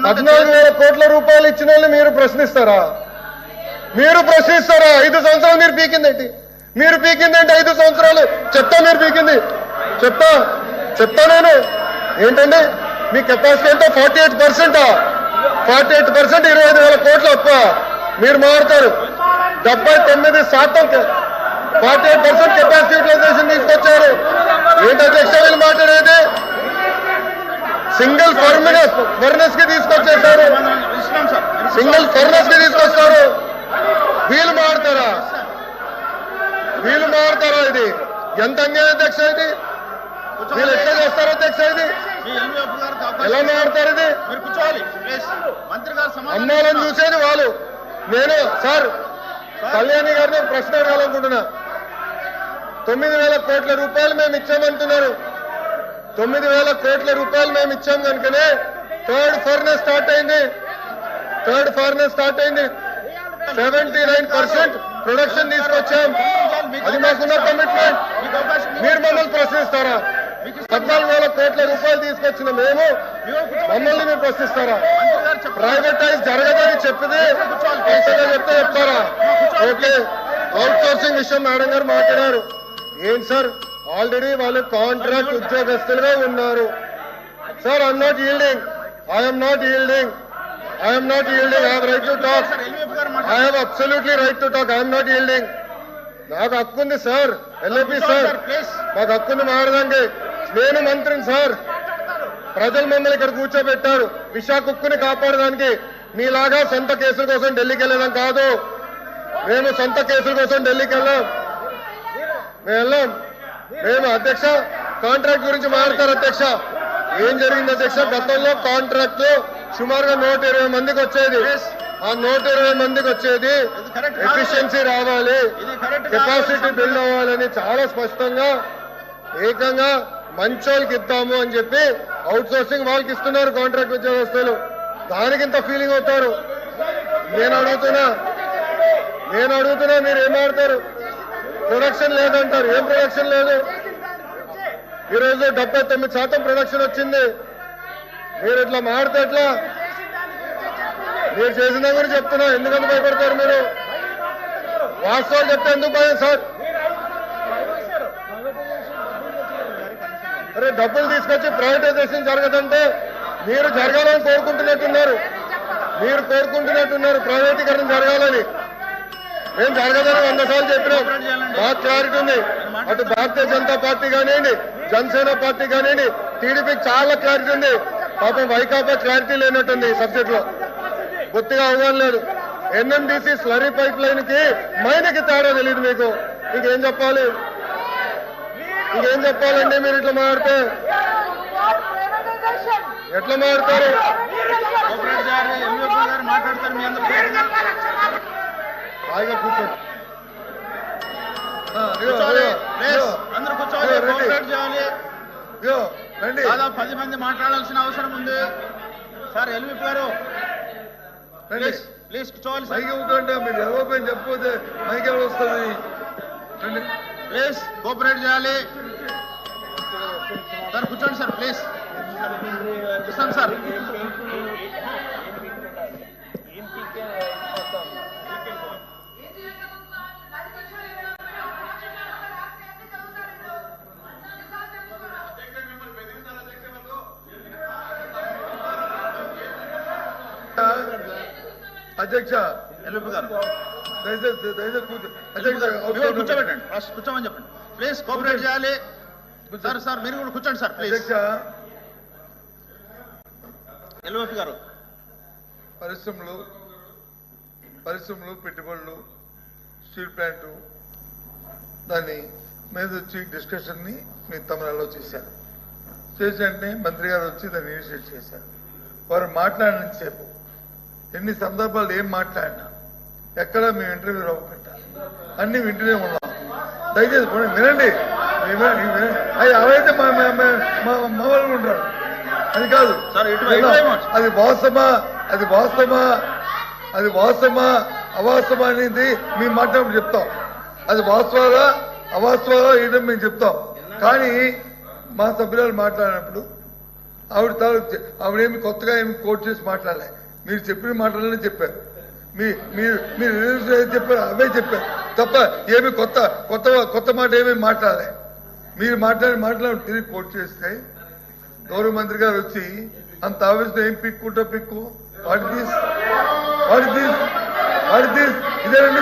14,000 కోట్ల రూపాయలు ఇచ్చిన వాళ్ళు మీరు ప్రశ్నిస్తారా? 5 సంవత్సరాలు మీరు పీకిందేంటి? 5 సంవత్సరాలు చెప్తా, మీరు పీకింది చెప్తా నేను ఏంటండి మీ కెపాసిటీ అంటే 48%. 25,000 కోట్ల అప్ప మీరు మారుతారు. 79% 48% కెపాసిటీ యూటిలైజేషన్ తీసుకొచ్చారు. ఏంటి అధ్యక్ష వీళ్ళు మాట్లాడేది? సింగిల్ ఫర్నెస్ కి తీసుకొచ్చేసారు. వీళ్ళు మారుతారా? ఇది ఎంత అన్యాయం అధ్యక్ష? ఇది వీళ్ళు ఎట్లా చేస్తారో అధ్యక్ష? ఇది ఎలా మారుతారు? ఇది అమ్మాలని చూసేది వాళ్ళు. నేను సార్ కళ్యాణి గారిని ప్రశ్న అడగాలనుకుంటున్నా. 9,000 కోట్ల రూపాయలు మేము ఇచ్చామంటున్నారు. 9,000 కోట్ల రూపాయలు మేము ఇచ్చాం కనుకనే థర్డ్ ఫర్నెస్ స్టార్ట్ అయింది. 79% ప్రొడక్షన్ తీసుకొచ్చాం. అది మాకున్న కమిట్మెంట్. మీరు మమ్మల్ని ప్రశ్నిస్తారా? 14,000 కోట్ల రూపాయలు తీసుకొచ్చిన మేము మమ్మల్ని మీరు ప్రశ్నిస్తారా? ప్రైవేటైజ్ జరగదని చెప్తే చెప్తారా? ఓకే, అవుట్ సోర్సింగ్ విషయం మేడం గారు మాట్లాడారు. ఏంటి సార్, ఆల్రెడీ వాళ్ళు కాంట్రాక్ట్ ఉద్యోగస్తులుగా ఉన్నారు. Sir I'm not yielding. I have right to talk. I have absolutely right to talk. I am not yielding. నాకు హక్కుంది సార్. ఎల్ఏపీ సార్ మాకు హక్కుంది మారదానికి. నేను మంత్రిని సార్. ప్రజలు మమ్మల్ని ఇక్కడ కూర్చోబెట్టారు విశాఖ ఉక్కుని కాపాడడానికి. మీలాగా సొంత కేసుల కోసం ఢిల్లీకి వెళ్ళడం కాదు. మేము సొంత కేసుల కోసం ఢిల్లీకి వెళ్ళాం. మేము అధ్యక్ష కాంట్రాక్ట్ గురించి మాట్లాడతారు అధ్యక్ష. ఏం జరిగింది అధ్యక్ష? గతంలో కాంట్రాక్ట్ సుమారుగా 120 మందికి వచ్చేది. ఆ 120 మందికి వచ్చేది ఎఫిషియన్సీ రావాలి, కెపాసిటీ బిల్డ్ అవ్వాలని చాలా స్పష్టంగా ఏకంగా మంచోళ్ళకి ఇద్దాము అని చెప్పి అవుట్ సోర్సింగ్ వాళ్ళకి ఇస్తున్నారు కాంట్రాక్ట్ ఉద్యోగస్తులు. దానికి ఇంత ఫీలింగ్ అవుతారు. నేను అడుగుతున్నా మీరు ఏం ఆడతారు? ప్రొడక్షన్ లేదంటారు. ఏం ప్రొడక్షన్ లేదు? ఈరోజు 79% ప్రొడక్షన్ వచ్చింది. మీరు ఇట్లా మాడితే ఎట్లా? మీరు చేసిన గురించి చెప్తున్నా. ఎందుకంత భయపడతారు మీరు? వాస్తవాలు చెప్తే ఎందుకు భయం సార్? అరే డబ్బులు తీసుకొచ్చి ప్రైవేటైజేషన్ జరగదంటే మీరు జరగాలని కోరుకుంటున్నట్టున్నారు. ప్రైవేటీకరణ జరగాలని. మేము జరగదని 100 సార్లు చెప్పినాం. మాకు క్లారిటీ ఉంది. అటు భారతీయ జనతా పార్టీ కానివ్వండి, జనసేన పార్టీ కానివ్వండి, టీడీపీకి చాలా క్లారిటీ ఉంది. పాపం వైకాపా క్లారిటీ లేనట్టుంది ఈ సబ్జెక్ట్ లో. బొత్తిగా అవగాహన లేదు. ఎన్ఎండిసి స్లరీ పైప్ లైన్ కి మైన్కి తేడా తెలియదు మీకు. ఇంకేం చెప్పాలండి? మీరు ఇట్లా మాట్లాడితే ఎట్లా మాట్లాడతారు? హాయిగా కూర్చోండి. దాదాపు 10 మంది మాట్లాడాల్సిన అవసరం ఉంది సార్. ఎల్విపి గారు ప్లీజ్ కూర్చోవాలి సార్. మీరు ఎవరిపైన చెప్పకపోతే మైక్ ఎవరు వస్తుంది? ప్లీజ్ కోఆపరేట్ చేయాలి సార్. కూర్చోండి సార్ ప్లీజ్. కూర్చోండి సార్. అధ్యక్ష ఎల్విపి గారు కూర్చోబెట్టండి. ఫస్ట్ కూర్చోమని చెప్పండి ప్లీజ్. కోఆపరేట్ చేయాలి సార్. మీరు కూడా కూర్చోండి సార్ ప్లీజ్. ఎల్విపి గారు పరిశ్రమలు పెట్టుబడులు స్టీల్ ప్లాంట్ దాన్ని మీద వచ్చి డిస్కషన్ని మీ తమిళలో చేశారు. చేసినట్టే మంత్రి గారు వచ్చి దాన్ని ఇనిషియేట్ చేశారు. వారు మాట్లాడినంతసేపు ఎన్ని సందర్భాలు ఏం మాట్లాడినా ఎక్కడ మేము ఇంటర్వ్యూ రావకుండా అన్ని వింటూనే ఉన్నాం. దయచేసి వినండి. అవైతే మా వాళ్ళు ఉంటారు. అది కాదు. అది వాస్తవమా అవాస్తవమా అనేది మేము మాట్లాడి చెప్తాం. అది వాస్తవాలా అవాస్తవాలా ఏంటో మేము చెప్తాం. కానీ మా సభ్యురాలు మాట్లాడినప్పుడు ఆవిడేమి కొత్తగా ఏమి కోట్ చేసి మాట్లాడలే. మీరు చెప్పిన మాటలనే చెప్పారు. మీరు చెప్పారు అవే చెప్పారు తప్ప ఏమి కొత్త మాట ఏమీ మాట్లాడలే. మీరు మాట్లాడి తిరిగి కోట్ చేస్తే గౌరవ మంత్రి గారు వచ్చి అంత ఆవేశం ఏం పిక్కు వాట్ దిస్ ఇదే రెండు